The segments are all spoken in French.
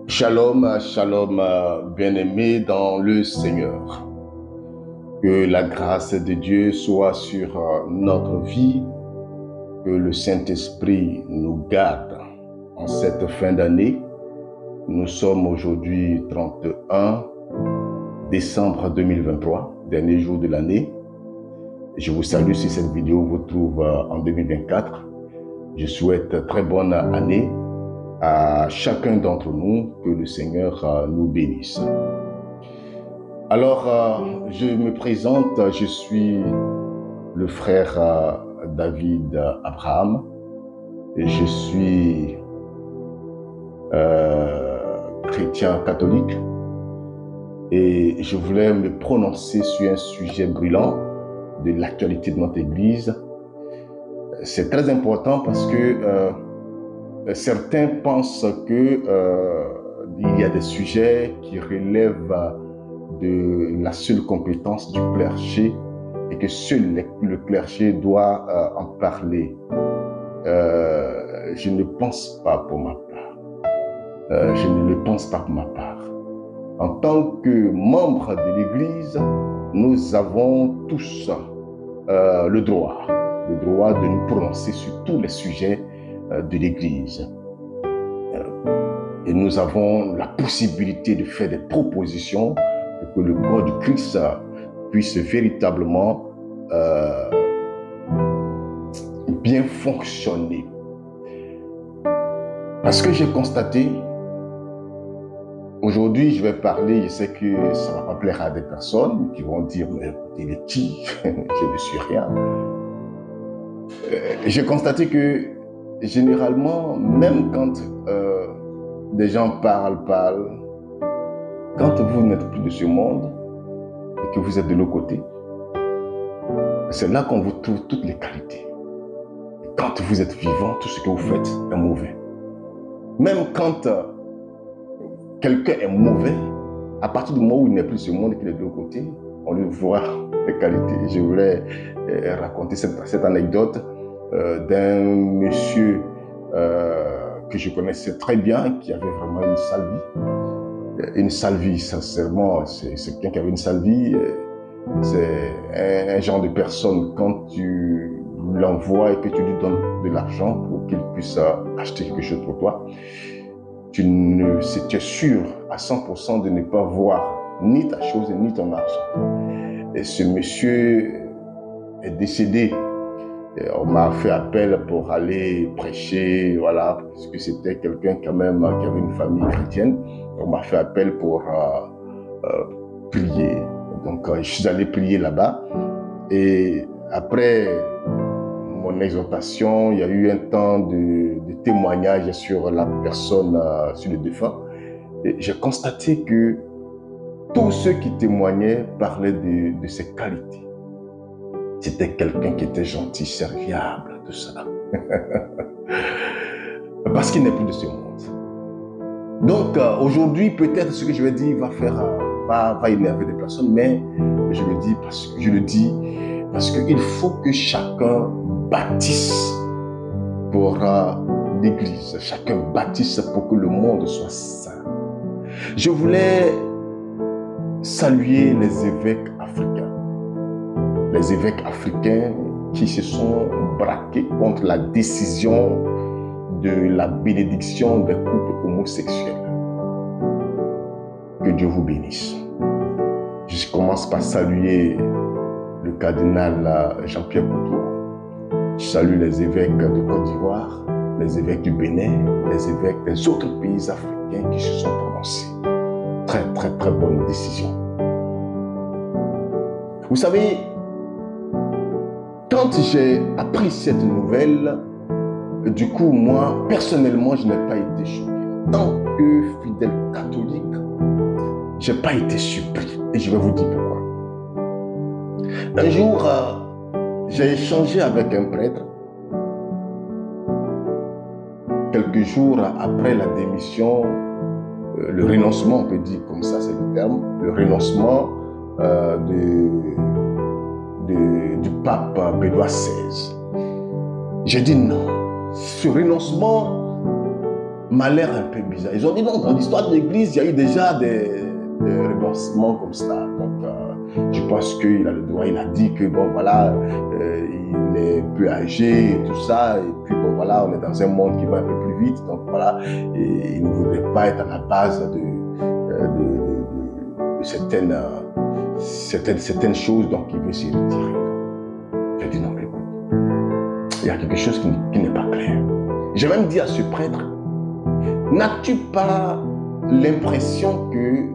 Shalom, shalom, bien-aimés dans le Seigneur. Que la grâce de Dieu soit sur notre vie, que le Saint-Esprit nous garde en cette fin d'année. Nous sommes aujourd'hui 31 décembre 2023, dernier jour de l'année. Je vous salue si cette vidéo vous trouve en 2024. Je souhaite très bonne année à chacun d'entre nous, que le Seigneur nous bénisse. Alors, je me présente, je suis le frère David Abraham, et je suis chrétien catholique, et je voulais me prononcer sur un sujet brûlant de l'actualité de notre Église. C'est très important parce que certains pensent que il y a des sujets qui relèvent de la seule compétence du clergé et que seul le clergé doit en parler. Je ne pense pas pour ma part. Je ne le pense pas pour ma part. En tant que membres de l'Église, nous avons tous le droit de nous prononcer sur tous les sujets de l'Église. Et nous avons la possibilité de faire des propositions pour que le corps du Christ puisse véritablement bien fonctionner. Parce que j'ai constaté, aujourd'hui je vais parler, je sais que ça ne va pas plaire à des personnes qui vont dire, mais écoutez, il est qui? Je ne suis rien. J'ai constaté que généralement, même quand des gens parlent, quand vous n'êtes plus de ce monde et que vous êtes de l'autre côté, c'est là qu'on vous trouve toutes les qualités. Et quand vous êtes vivant, tout ce que vous faites est mauvais. Même quand quelqu'un est mauvais, à partir du moment où il n'est plus de ce monde et qu'il est de l'autre côté, on lui voit les qualités. Je voulais raconter cette anecdote d'un monsieur que je connaissais très bien, qui avait vraiment une sale vie. Une sale vie, sincèrement, c'est quelqu'un qui avait une sale vie. C'est un genre de personne, quand tu l'envoies et que tu lui donnes de l'argent pour qu'il puisse acheter quelque chose pour toi, tu es sûr à 100% de ne pas voir ni ta chose ni ton argent. Et ce monsieur est décédé. Et on m'a fait appel pour aller prêcher, voilà, parce que c'était quelqu'un quand même qui avait une famille chrétienne. On m'a fait appel pour prier. Donc, je suis allé prier là-bas. Et après mon exhortation, il y a eu un temps de témoignage sur la personne, sur le défunt. Et j'ai constaté que tous ceux qui témoignaient parlaient de ses qualités. C'était quelqu'un qui était gentil, serviable, tout ça. Parce qu'il n'est plus de ce monde. Donc, aujourd'hui, peut-être ce que je vais dire va énerver des personnes, mais je le dis parce qu'il faut que chacun bâtisse pour l'Église. Chacun bâtisse pour que le monde soit saint. Je voulais saluer les évêques africains. Les évêques africains qui se sont braqués contre la décision de la bénédiction des couples homosexuels. Que Dieu vous bénisse. Je commence par saluer le cardinal Jean-Pierre Boutou. Je salue les évêques de Côte d'Ivoire, les évêques du Bénin, les évêques des autres pays africains qui se sont prononcés. Très, très, très bonne décision. Vous savez, quand j'ai appris cette nouvelle, du coup, moi, personnellement, je n'ai pas été surpris. En tant que fidèle catholique, je n'ai pas été surpris. Et je vais vous dire pourquoi. Un jour, j'ai échangé avec un prêtre. Quelques jours après la démission, le renoncement, on peut dire comme ça, c'est le terme, le renoncement du pape Benoît XVI. J'ai dit non. Ce renoncement m'a l'air un peu bizarre. Ils ont dit non, dans l'histoire de l'Église, il y a eu déjà des renoncements comme ça. Donc, je pense qu'il a le droit. Il a dit que bon, voilà, il est peu âgé et tout ça. Et puis bon, voilà, on est dans un monde qui va un peu plus vite. Donc voilà, et il ne voudrait pas être à la base de certaines choses. Donc, il veut s'y retirer. J'ai dit non, mais écoute, il y a quelque chose qui n'est pas clair. J'ai même dit à ce prêtre, n'as-tu pas l'impression que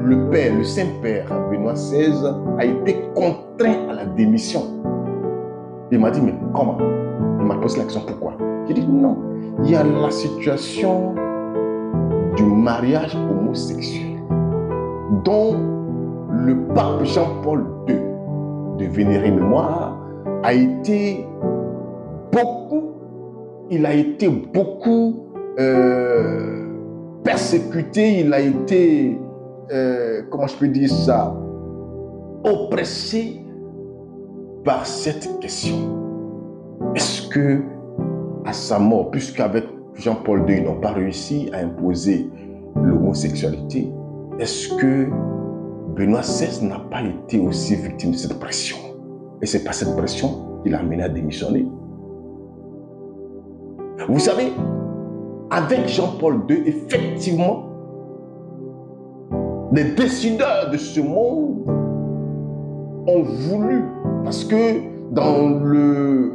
le Père, le Saint-Père Benoît XVI a été contraint à la démission? Il m'a dit, mais comment? Il m'a posé la question, pourquoi? J'ai dit, non, il y a la situation du mariage homosexuel dont le pape Jean-Paul II, de vénérée mémoire, a été beaucoup persécuté, il a été, comment je peux dire ça, oppressé par cette question. Est-ce que, à sa mort, puisqu'avec Jean-Paul II, ils n'ont pas réussi à imposer l'homosexualité, est-ce que Benoît XVI n'a pas été aussi victime de cette pression? Et c'est pas cette pression qui l'a amené à démissionner. Vous savez, avec Jean-Paul II, effectivement, les décideurs de ce monde ont voulu, parce que dans le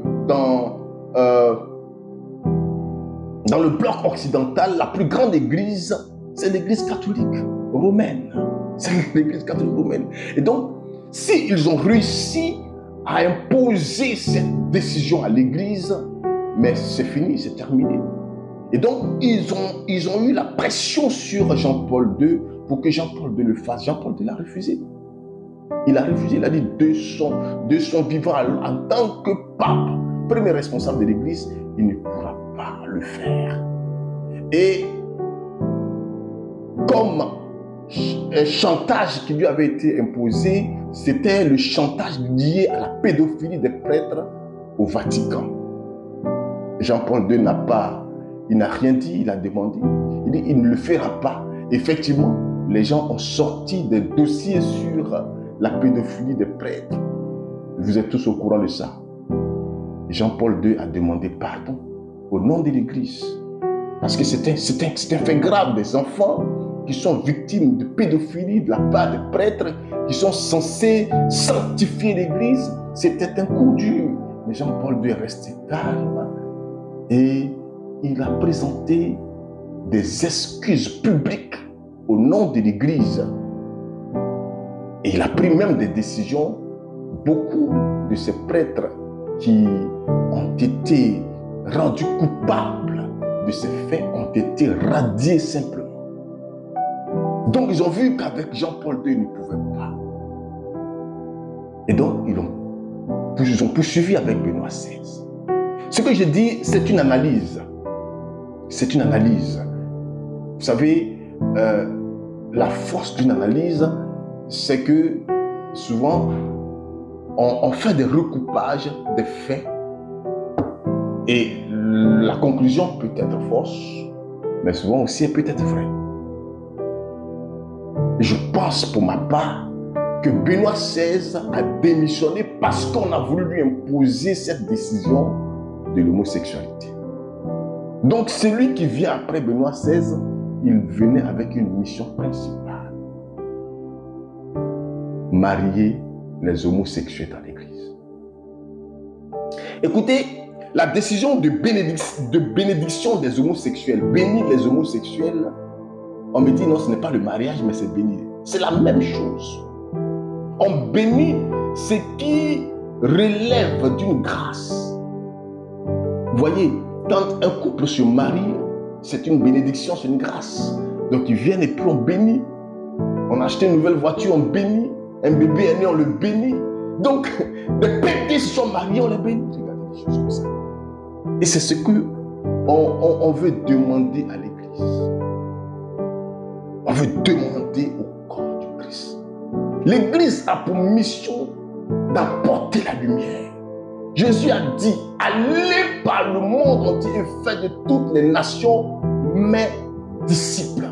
bloc occidental, la plus grande église, c'est l'église catholique romaine. C'est l'église catholique romaine. Et donc, s'ils ont réussi à imposer cette décision à l'église, mais c'est fini, c'est terminé. Et donc, ils ont eu la pression sur Jean-Paul II pour que Jean-Paul II le fasse. Jean-Paul II l'a refusé. Il a refusé, il a dit de son vivant en tant que pape, premier responsable de l'église, il ne pourra pas le faire. Et comme un chantage qui lui avait été imposé, c'était le chantage lié à la pédophilie des prêtres au Vatican. Jean-Paul II il n'a rien dit, il a demandé. Il dit, il ne le fera pas. Effectivement, les gens ont sorti des dossiers sur la pédophilie des prêtres. Vous êtes tous au courant de ça. Jean-Paul II a demandé pardon au nom de l'Église. Parce que c'est un fait grave des enfants qui sont victimes de pédophilie de la part des prêtres qui sont censés sanctifier l'Église. C'était un coup dur. Mais Jean-Paul II est resté calme et il a présenté des excuses publiques au nom de l'Église. Et il a pris même des décisions. Beaucoup de ces prêtres qui ont été rendus coupables de ces faits ont été radiés simplement. Donc ils ont vu qu'avec Jean-Paul II, ils ne pouvaient pas. Et donc ils ont poursuivi avec Benoît XVI. Ce que je dis, c'est une analyse. C'est une analyse. Vous savez, la force d'une analyse, c'est que souvent, on fait des recoupages des faits et la conclusion peut être fausse, mais souvent aussi elle peut être vraie. Je pense pour ma part que Benoît XVI a démissionné parce qu'on a voulu lui imposer cette décision de l'homosexualité. Donc celui qui vient après Benoît XVI, il venait avec une mission principale: marier les homosexuels dans l'église. Écoutez, la décision de bénédiction des homosexuels, bénir les homosexuels, on me dit non, ce n'est pas le mariage, mais c'est bénir. C'est la même chose. On bénit ce qui relève d'une grâce. Vous voyez, quand un couple se marie, c'est une bénédiction, c'est une grâce. Donc ils viennent et puis on bénit. On a acheté une nouvelle voiture, on bénit. Un bébé est né, on le bénit. Donc, des bébés se sont mariés, on les bénit. Regardez des choses comme ça. Et c'est ce qu'on veut demander à l'Église. On veut demander au corps du Christ. L'Église a pour mission d'apporter la lumière. Jésus a dit, allez par le monde entier et faites de toutes les nations mes disciples.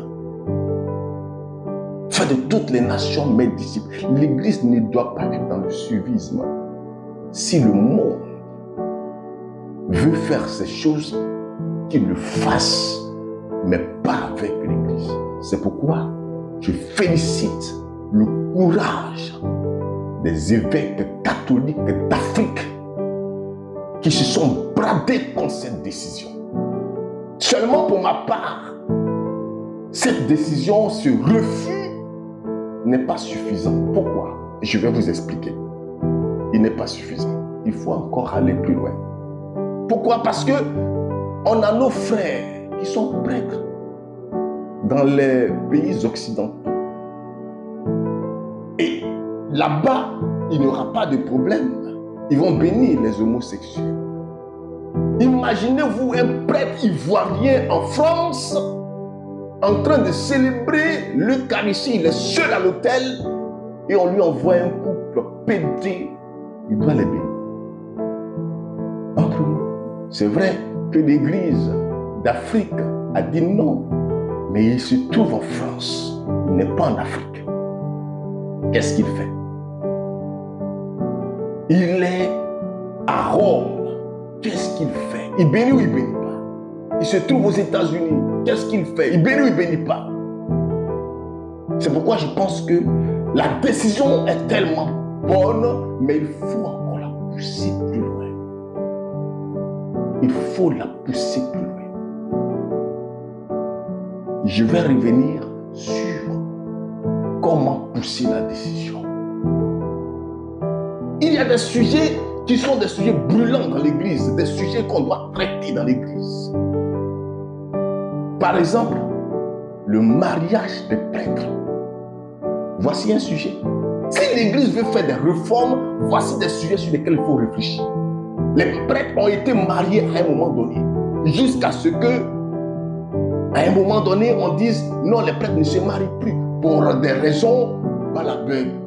Faites de toutes les nations mes disciples. L'Église ne doit pas être dans le suivisme. Si le monde veut faire ces choses, qu'il le fasse, mais pas avec l'Église. C'est pourquoi je félicite le courage des évêques catholiques d'Afrique qui se sont bradés contre cette décision. Seulement pour ma part, cette décision, ce refus n'est pas suffisant. Pourquoi? Je vais vous expliquer. Il n'est pas suffisant. Il faut encore aller plus loin. Pourquoi? Parce que on a nos frères qui sont prêtres dans les pays occidentaux. Et là-bas, il n'y aura pas de problème. Ils vont bénir les homosexuels. Imaginez-vous un prêtre ivoirien en France en train de célébrer l'Eucharistie. Il est seul à l'autel et on lui envoie un couple pédé. Il doit les bénir. Entre nous, c'est vrai que l'Église d'Afrique a dit non, mais il se trouve en France, il n'est pas en Afrique. Qu'est-ce qu'il fait? Il est à Rome. Qu'est-ce qu'il fait? Il bénit ou il bénit pas? Il se trouve aux États-Unis. Qu'est-ce qu'il fait? Il bénit ou il bénit pas? C'est pourquoi je pense que la décision est tellement bonne, mais il faut encore la pousser plus loin. Il faut la pousser plus loin. Je vais revenir sur comment pousser la décision. Il y a des sujets qui sont des sujets brûlants dans l'Église, des sujets qu'on doit traiter dans l'Église. Par exemple, le mariage des prêtres. Voici un sujet. Si l'Église veut faire des réformes, voici des sujets sur lesquels il faut réfléchir. Les prêtres ont été mariés à un moment donné, jusqu'à ce que, à un moment donné, on dise non, les prêtres ne se marient plus pour des raisons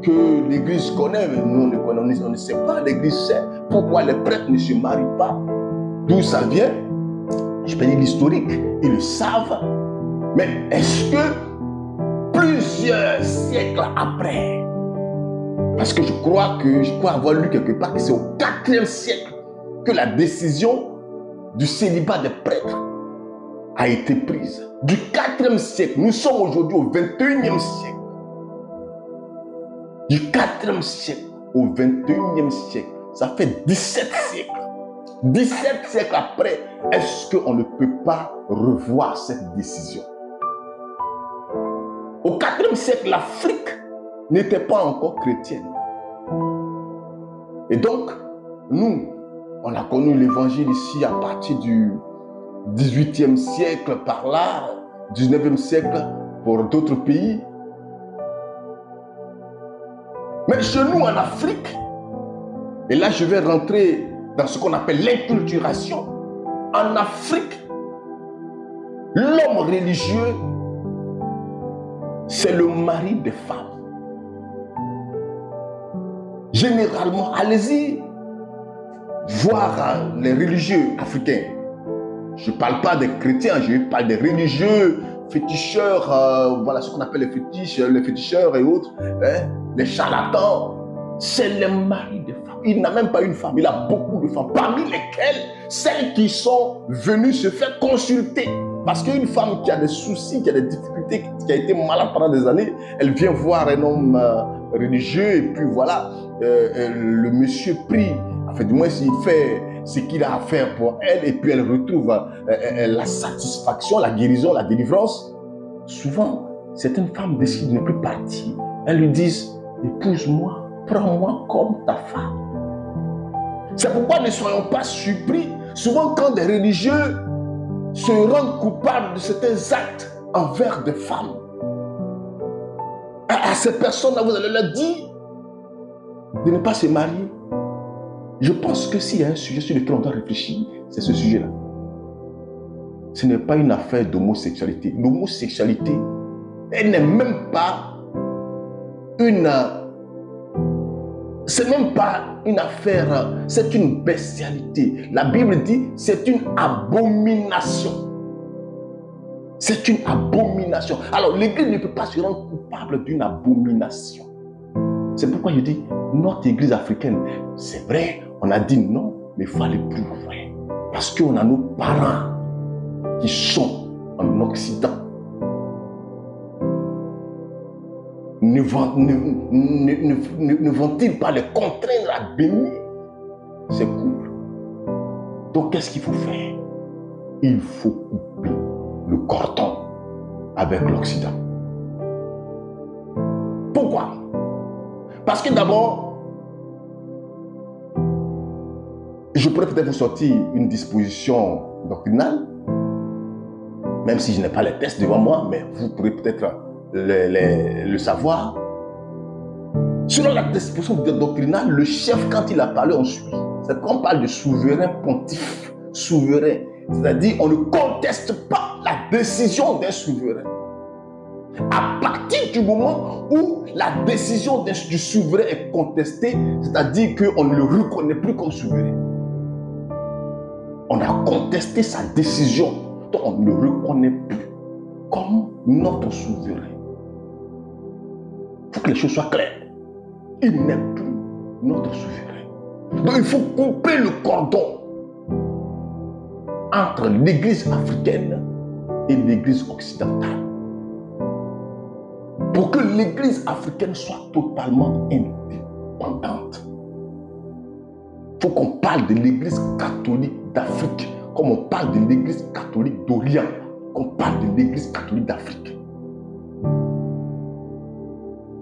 que l'Église connaît, mais nous on ne sait pas. L'Église sait pourquoi les prêtres ne se marient pas. D'où ça vient? Je peux dire l'historique, ils le savent. Mais est-ce que plusieurs siècles après, parce que je crois avoir lu quelque part que c'est au 4e siècle que la décision du célibat des prêtres a été prise. Du 4e siècle, nous sommes aujourd'hui au 21e siècle. Du 4e siècle au 21e siècle, ça fait 17 siècles. 17 siècles après, est-ce qu'on ne peut pas revoir cette décision? Au 4e siècle, l'Afrique n'était pas encore chrétienne. Et donc, nous, on a connu l'évangile ici à partir du 18e siècle par là, 19e siècle pour d'autres pays. Mais chez nous en Afrique, et là je vais rentrer dans ce qu'on appelle l'inculturation, en Afrique, l'homme religieux, c'est le mari des femmes. Généralement, allez-y voir les religieux africains. Je ne parle pas des chrétiens, je parle des religieux féticheurs, voilà ce qu'on appelle les féticheurs et autres, hein, les charlatans. C'est les maris des femmes. Il n'a même pas une femme, il a beaucoup de femmes, parmi lesquelles celles qui sont venues se faire consulter. Parce qu'une femme qui a des soucis, qui a des difficultés, qui a été malade pendant des années, elle vient voir un homme religieux et puis voilà, le monsieur prie, enfin du moins s'il fait ce qu'il a à faire pour elle et puis elle retrouve la satisfaction, la guérison, la délivrance. Souvent, certaines femmes décident de ne plus partir. Elles lui disent, épouse-moi, prends-moi comme ta femme. C'est pourquoi ne soyons pas surpris. Souvent quand des religieux se rendent coupables de certains actes envers des femmes, à ces personnes-là, vous allez leur dire de ne pas se marier. Je pense que s'il y a un sujet sur lequel on doit réfléchir, c'est ce sujet-là. Ce n'est pas une affaire d'homosexualité. L'homosexualité, elle n'est même pas c'est même pas une affaire, c'est une bestialité. La Bible dit c'est une abomination. C'est une abomination. Alors l'Église ne peut pas se rendre coupable d'une abomination. C'est pourquoi je dis, notre Église africaine, c'est vrai, on a dit non, mais il faut aller plus loin. Parce qu'on a nos parents qui sont en Occident. Ne vont-ils pas les contraindre à bénir ces couples? Donc qu'est-ce qu'il faut faire? Il faut couper le cordon avec l'Occident. Pourquoi? Parce que d'abord, je pourrais peut-être vous sortir une disposition doctrinale, même si je n'ai pas les textes devant moi, mais vous pourrez peut-être le savoir. Selon la disposition doctrinale, le chef, quand il a parlé, on suit. C'est quand on parle de souverain pontife, souverain. C'est-à-dire, on ne conteste pas la décision d'un souverain. À partir du moment où la décision du souverain est contestée, c'est-à-dire qu'on ne le reconnaît plus comme souverain. On a contesté sa décision, donc on ne le reconnaît plus comme notre souverain. Il faut que les choses soient claires. Il n'est plus notre souverain. Donc il faut couper le cordon entre l'Église africaine et l'Église occidentale. Pour que l'Église africaine soit totalement indépendante. Il faut qu'on parle de l'Église catholique d'Afrique, comme on parle de l'Église catholique d'Orient, qu'on parle de l'Église catholique d'Afrique.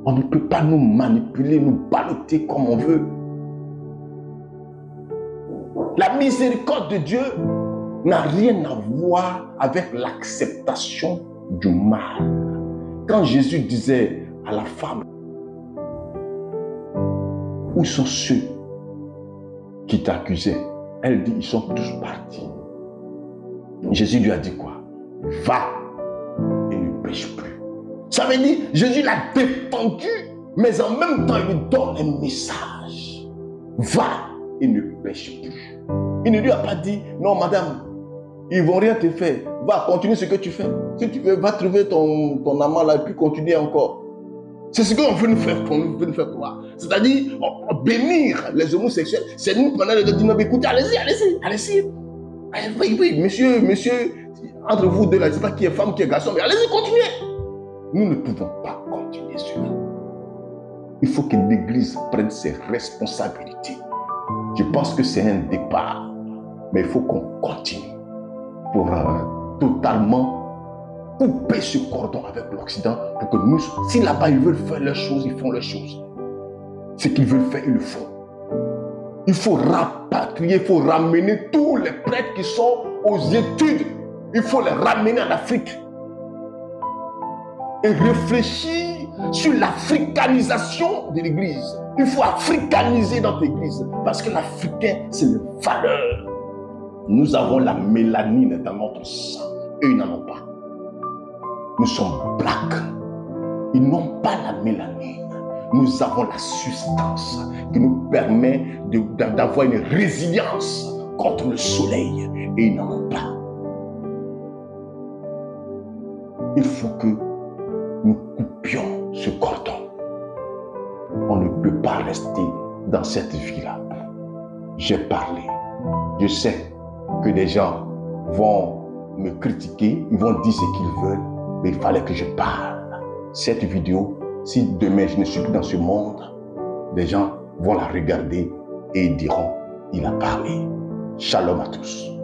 On ne peut pas nous manipuler, nous balloter comme on veut. La miséricorde de Dieu n'a rien à voir avec l'acceptation du mal. Quand Jésus disait à la femme, où sont ceux qui t'accusaient? Elle dit, ils sont tous partis. Jésus lui a dit quoi? Va et ne pêche plus. Ça veut dire, Jésus l'a défendu, mais en même temps, il lui donne un message. Va et ne pêche plus. Il ne lui a pas dit, non madame, ils ne vont rien te faire. Va, continue ce que tu fais. Si tu veux, va trouver ton amant là et puis continue encore. C'est ce qu'on veut nous faire croire. C'est-à-dire, bénir les homosexuels. C'est nous pendant le dire, non, écoutez, allez-y. Oui, monsieur, entre vous deux là, je ne sais pas qui est femme, qui est garçon, mais allez-y, continuez. Nous ne pouvons pas continuer cela. Il faut que l'Église prenne ses responsabilités. Je pense que c'est un départ, mais il faut qu'on continue pour totalement couper ce cordon avec l'Occident pour que nous, si là-bas ils veulent faire leurs choses, ils font leurs choses. Ce qu'ils veulent faire, ils le font. Il faut rapatrier, il faut ramener tous les prêtres qui sont aux études. Il faut les ramener en Afrique. Et réfléchir sur l'africanisation de l'Église. Il faut africaniser notre Église. Parce que l'Africain, c'est les valeurs. Nous avons la mélanine dans notre sang. Eux, ils n'en ont pas. Nous sommes blacks. Ils n'ont pas la mélanine. Nous avons la substance qui nous permet d'avoir une résilience contre le soleil. Et ils n'en ont pas. Il faut que nous coupions ce cordon. On ne peut pas rester dans cette vie-là. J'ai parlé. Je sais que des gens vont me critiquer, ils vont dire ce qu'ils veulent, mais il fallait que je parle. Cette vidéo, si demain je ne suis plus dans ce monde, des gens vont la regarder et ils diront, il a parlé. Shalom à tous.